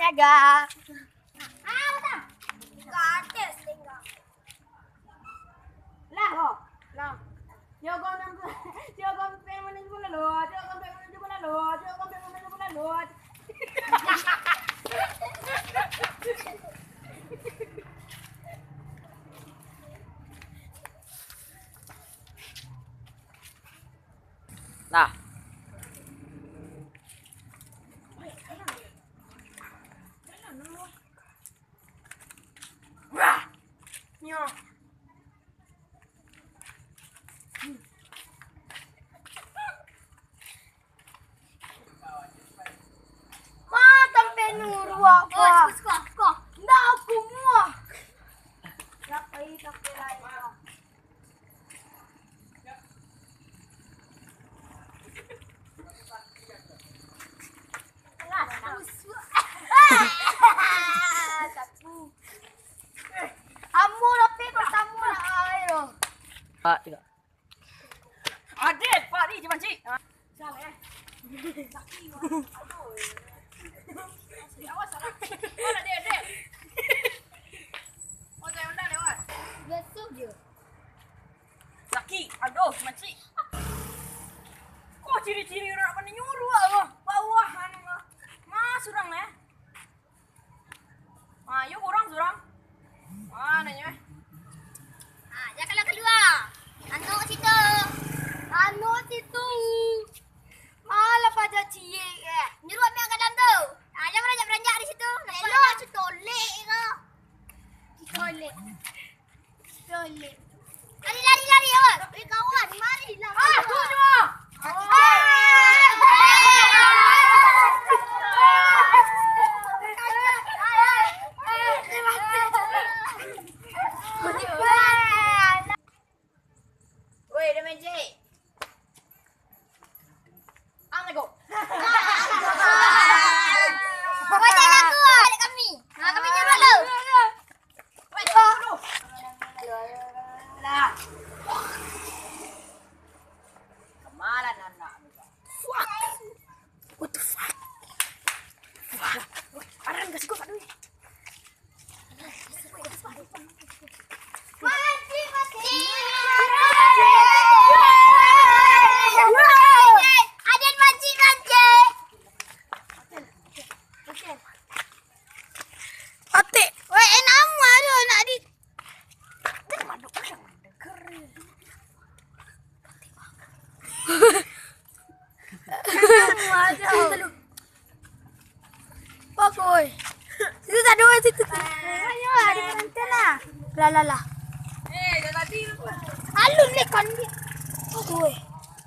olahraga. Betul. Kates tinggal. Lah, lah. Jogong pengen menuju bola lot. Jogong pengen menuju bola lot. Jogong pengen menuju bola lot. Nah. Wah. Nyo. Penuru apa? Kok. Ndak aku muah. Rapai tak lain. Amu tapi pertama air. Pak, tiga. Adik, Pak ni cuman cik. Salah Sakit. Awas salah. Mana dek. Oh, saya undang lewat. Betul je. Laki, aduh, macik. Kok ciri-ciri orang apa nyuruh Allah? Bawah anu mah. Mas surang ya. Yuk orang surang. Mana nya? Jangan kedua. Anu situ. Malah pada cie ke. Nyuruh ambil kadang tu. Jangan beranjak di situ. Hello, tolek ke? Tolek. Lari awak. Kawan, marilah. Tu je. Woi, ada magic. Go. Wajah aku adik kami. Kami nyuruh lu. Wajah dulu. Lah. Kemarin anak. Fuck. What the fuck? Aran kasih gua duit. Pakoy. Situ tak ada situ. Ayo, ada penonton lah. Lah. Eh, dah tadi. Alun le kan dia. Pakoy.